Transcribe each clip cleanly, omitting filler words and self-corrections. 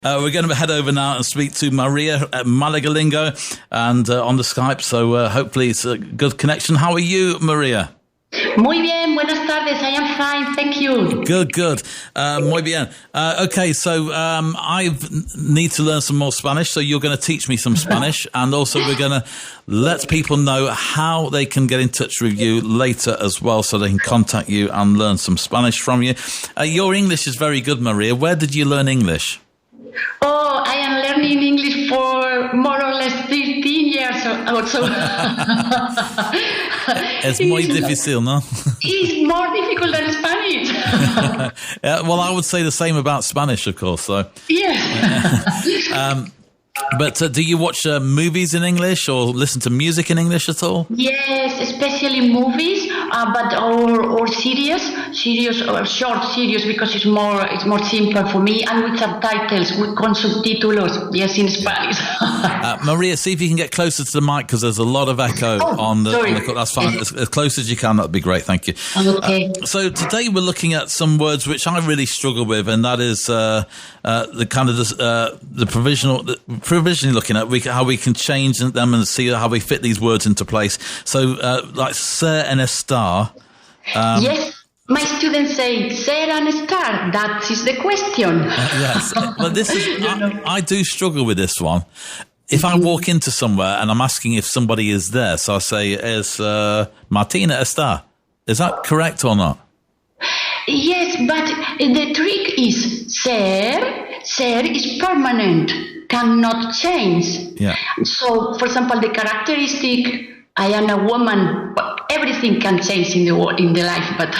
We're going to head over now and speak to Maria at Malagalingo and on the Skype, so hopefully it's a good connection. How are you, Maria? Muy bien, buenas tardes. I am fine, thank you. Good. Muy bien. Okay, so I need to learn some more Spanish, so you're going to teach me some Spanish, and also we're going to let people know how they can get in touch with you later as well, so they can contact you and learn some Spanish from you. Your English is very good, Maria. Where did you learn English? Oh, I am learning English for more or less 15 years or so. Es muy difícil, ¿no? It's more difficult than Spanish. Yeah, well, I would say the same about Spanish, of course. So. Yeah. But do you watch movies in English or listen to music in English at all? Yes, especially movies, but or series or short series, because it's more simple for me, and with subtitles, con subtítulos. Yes, in Spanish. Maria, see if you can get closer to the mic because there's a lot of echo on the. That's fine. As close as you can, that'd be great. Thank you. Okay. So today we're looking at some words which I really struggle with, and that is the kind of the provisionally looking at how we can change them and see how we fit these words into place. So, like ser and estar. Yes, my students say ser and estar. That is the question. Yes, but this is I do struggle with this one. If I walk into somewhere and I'm asking if somebody is there, so I say, "Es Martina estar?" Is that correct or not? Yes, but the trick is ser is permanent, cannot change. Yeah. So, for example, the characteristic, I am a woman, everything can change in the life, but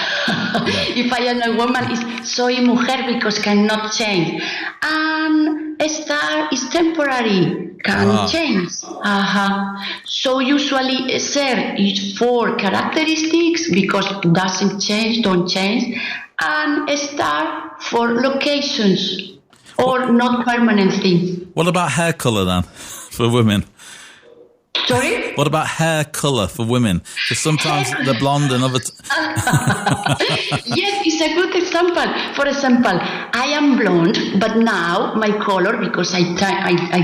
if I am a woman, it's soy mujer because cannot change. And estar is temporary, can change. So usually ser is for characteristics because doesn't change, don't change, and estar for locations or not permanent thing. What about hair color then for women? Sorry? What about hair colour for women? Because sometimes they're blonde and other... Yes, it's a good example. For example, I am blonde, but now my color, because I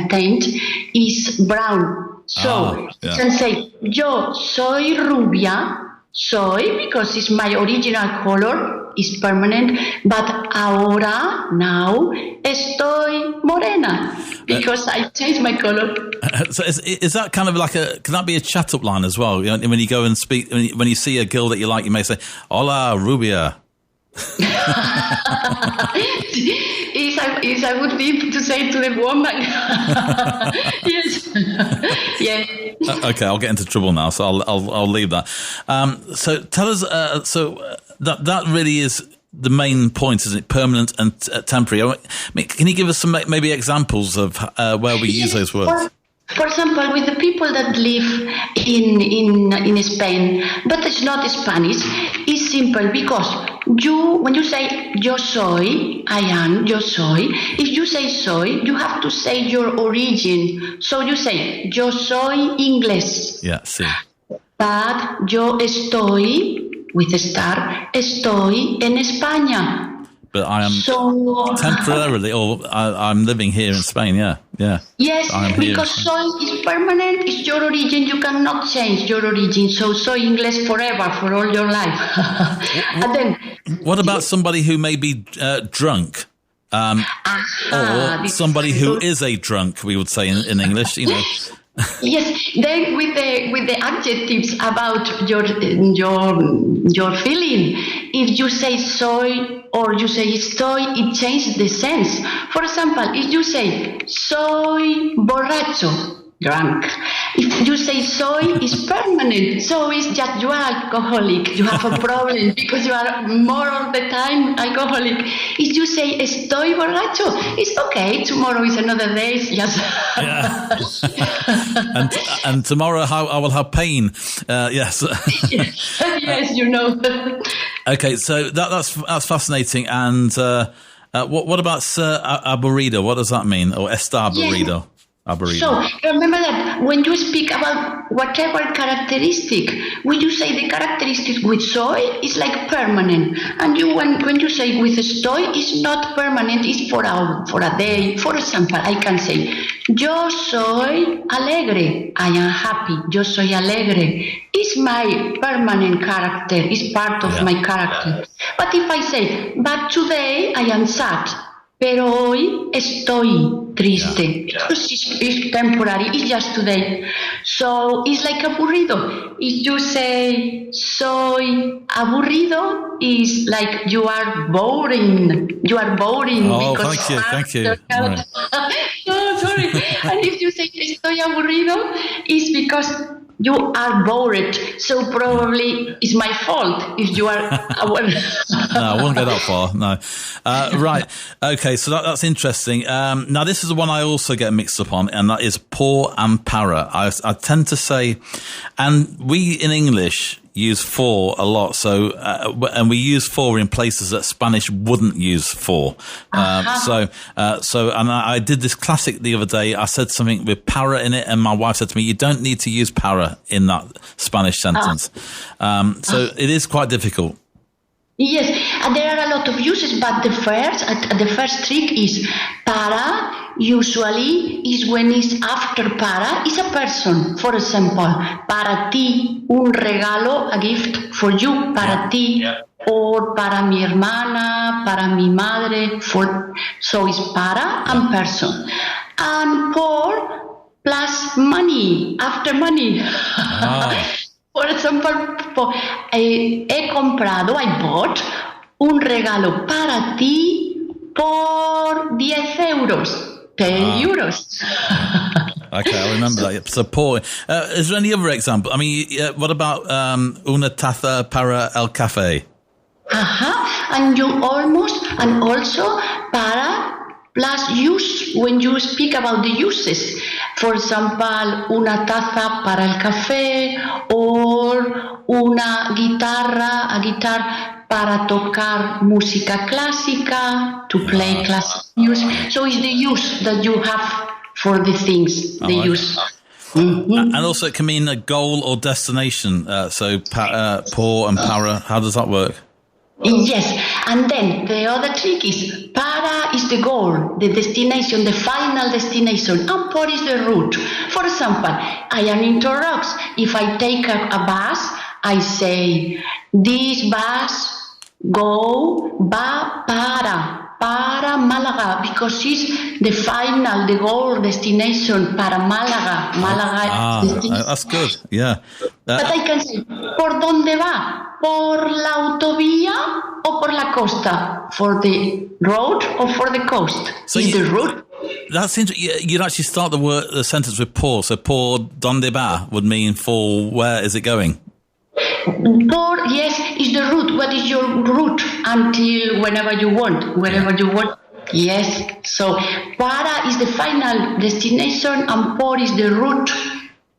taint, is brown. So you can say, yo soy rubia, soy, because it's my original color, is permanent, but ahora, now, estoy morena, because I changed my color. So is that kind of like can that be a chat-up line as well? You know, when you go and speak, when you see a girl that you like, you may say, hola, rubia. Is a good thing to say to the woman. Yes. Yeah. Okay, I'll get into trouble now, so I'll leave that. So tell us, that really is the main point, isn't it? Permanent and temporary. I mean, can you give us some maybe examples of where we use those words? For example, with the people that live in Spain, but it's not Spanish, it's simple because when you say yo soy, I am, yo soy, if you say soy, you have to say your origin. So you say yo soy inglés. Yeah, sí. But yo estoy, with estar, estoy en España. But I am temporarily, or I'm living here in Spain, yeah. Yes, because soy is permanent, it's your origin, you cannot change your origin, so soy English forever, for all your life. And then, what about somebody who may be drunk? Or somebody who is a drunk, we would say in English, you know. Yes, then with the adjectives about your feeling, if you say soy or you say estoy, it changes the sense. For example, if you say soy borracho, drunk. If you say soy, it's permanent. So it's just you are alcoholic. You have a problem because you are more of the time alcoholic. If you say estoy borracho, it's okay. Tomorrow is another day. Yes. Yeah. and tomorrow I will have pain. Yes. Yes, you know. Okay, so that's fascinating. And what about ser aburrido? What does that mean? Or estar aburrido? Aburrido. So remember that when you speak about whatever characteristic, when you say the characteristic with soy, it's like permanent. And when you say with estoy, it's not permanent, it's for a day. For example, I can say, yo soy alegre, I am happy, yo soy alegre. It's my permanent character, it's part of my character. But if I say, but today I am sad, pero hoy estoy triste. Because it's temporary, it's just today. So it's like aburrido. If you say soy aburrido, is like you are boring. You are boring. Oh, because thank you. Right. Oh, sorry. And if you say estoy aburrido, it's because you are bored, so probably it's my fault if you are. No, I won't go that far. No, right. Okay, so that's interesting. Now, this is the one I also get mixed up on, and that is por and para. I tend to say, and we in English use for a lot. So, and we use for in places that Spanish wouldn't use for. So, and I did this classic the other day. I said something with para in it, and my wife said to me, "You don't need to use para in that Spanish sentence." So it is quite difficult. Yes, and there are a lot of uses, but the first trick is para. Usually is when it's after para, is a person. For example, para ti, un regalo, a gift for you, para ti, or para mi hermana, para mi madre. So it's para and person. And por plus money, after money. Por example, I bought un regalo para ti por 10 euros. 10 euros. Okay, I remember that. So, por. Is there any other example? I mean, what about una taza para el café? And also para plus use when you speak about the uses. For example, una taza para el café or una guitarra, a guitar para tocar música clásica, to play classic music. So it's the use that you have for the things, the use. And also it can mean a goal or destination. So por and para, how does that work? Yes, and then the other trick is para is the goal, the destination, the final destination, and por is the route. For example, I am in Torrox. If I take a bus, I say, this bus va para Malaga, because it's the final, the goal, destination, para Malaga. That's good, yeah. But I can say, ¿por dónde va? ¿Por la autovía o por la costa? For the road or for the coast? So is the route? That's interesting. You'd actually start the sentence with por. So por donde va would mean for where is it going? Por, yes, is the route. What is your route until whenever you want, wherever you want? Yes. So para is the final destination and por is the route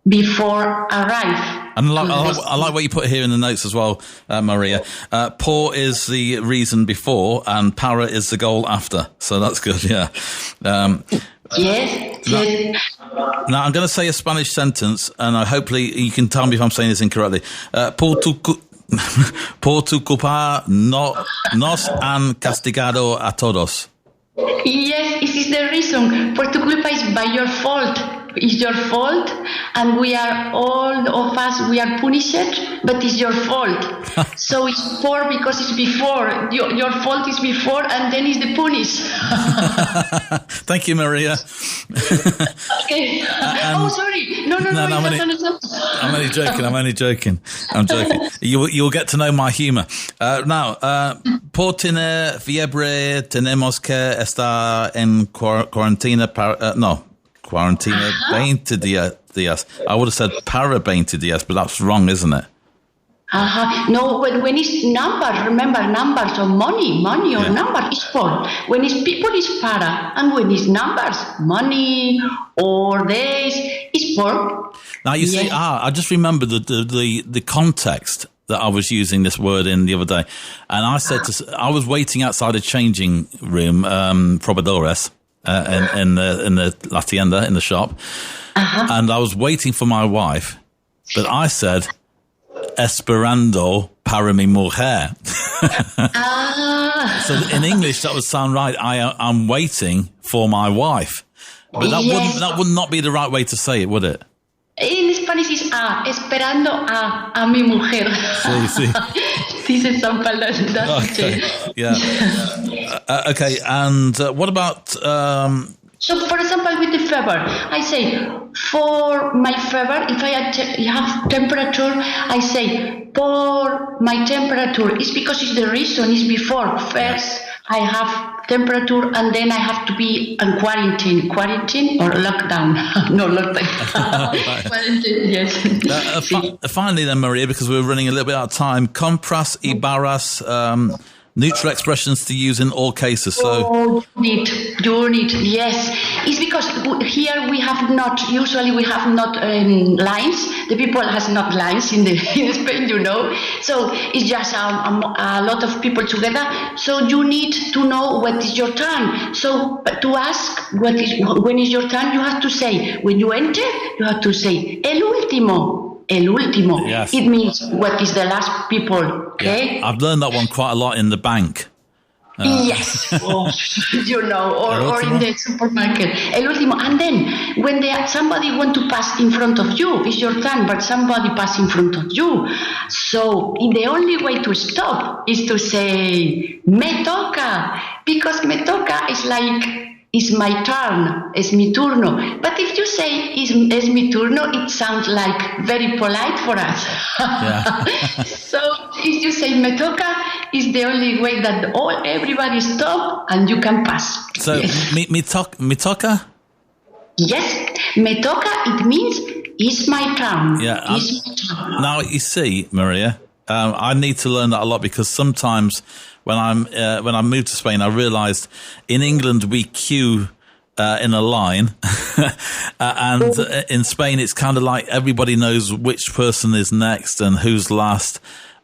before arrive. And I like what you put here in the notes as well, Maria. Por is the reason before and para is the goal after. So that's good, yeah. Yes. Now, I'm going to say a Spanish sentence, and hopefully you can tell me if I'm saying this incorrectly. Por tu culpa nos han castigado a todos. Yes, this is the reason. Por tu culpa is by your fault. It's your fault, and we are all of us, we are punished, but it's your fault. So it's por because it's before. Your fault is before, and then is the punish. Thank you, Maria. Okay. Sorry. No. I'm only joking. I'm joking. You'll get to know my humor. Now, por tener fiebre, tenemos que estar en cuarentena Quarantena 20 días. I would have said para 20 días, but that's wrong, isn't it? No, when it's numbers, remember numbers or money or number is por. When it's people, it's para. And when it's numbers, money or days, it's por. Now you see, I just remember the context that I was using this word in the other day. And I said I was waiting outside a changing room, probadores. in la tienda, in the shop, and I was waiting for my wife, but I said, esperando para mi mujer. So in English, that would sound right. I'm waiting for my wife. But that would not be the right way to say it, would it? In Spanish, it's esperando a mi mujer. Sí. Dice San Pablo. Okay. Yeah. Okay. And what about? So, for example, with the fever, I say for my fever. If I have temperature, I say for my temperature. It's because it's the reason. It's before first. I have temperature, and then I have to be in quarantine or lockdown. No, lockdown. Quarantine, yes. Finally then, Maria, because we're running a little bit out of time, compras y barras, neutral expressions to use in all cases. So you need, yes. It's because here we have not lines. The people has not lines in Spain, So it's just a lot of people together. So you need to know what is your turn. So to ask when is your turn, you have to say, when you enter, you have to say, el último. Yes. It means what is the last people, okay? Yeah. I've learned that one quite a lot in the bank. Yes, or in the supermarket. El último. And then when somebody want to pass in front of you, it's your turn, but somebody pass in front of you. So the only way to stop is to say, me toca, because me toca is like, it's my turn, es mi turno. But if you say es mi turno, it sounds like very polite for us. Yeah. So if you say me toca, it's the only way that everybody stop and you can pass. So yes. me toca? Yes, me toca, it means it's my turn. Yeah. It's my turn. Now you see, Maria, I need to learn that a lot, because sometimes when I moved to Spain, I realized in England we queue in a line, and in Spain it's kind of like everybody knows which person is next and who's last.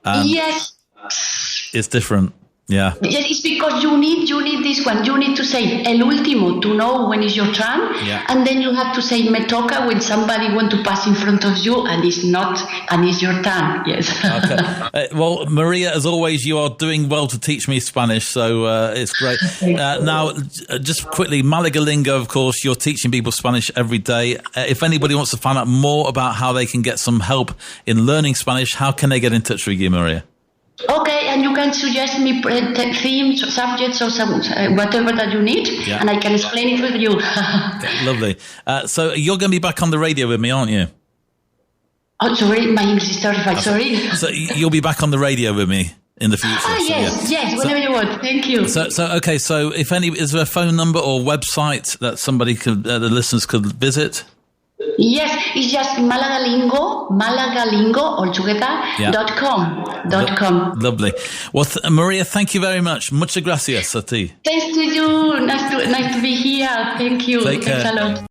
Yes, it's different. Yeah. Yes, it's because you need this one. You need to say el último to know when is your turn, and then you have to say me toca when somebody want to pass in front of you and it's your turn. Yes. Okay. Well, Maria, as always, you are doing well to teach me Spanish, so it's great. Now, just quickly, Malagalingo, of course, you're teaching people Spanish every day. If anybody wants to find out more about how they can get some help in learning Spanish, how can they get in touch with you, Maria? Okay, and you can suggest me themes, subjects, or whatever that you need, and I can explain it with you. Okay, lovely. So you're going to be back on the radio with me, aren't you? Oh, sorry, my English is terrified. Sorry. So you'll be back on the radio with me in the future. Yes, whenever you want. Thank you. So okay. So is there a phone number or website that somebody the listeners could visit? Yes, it's just Malagalingo altogether .com. Lovely. Well, Maria, thank you very much. Muchas gracias a ti. Thanks to you. Nice to be here. Thank you. Take care. Thanks a lot.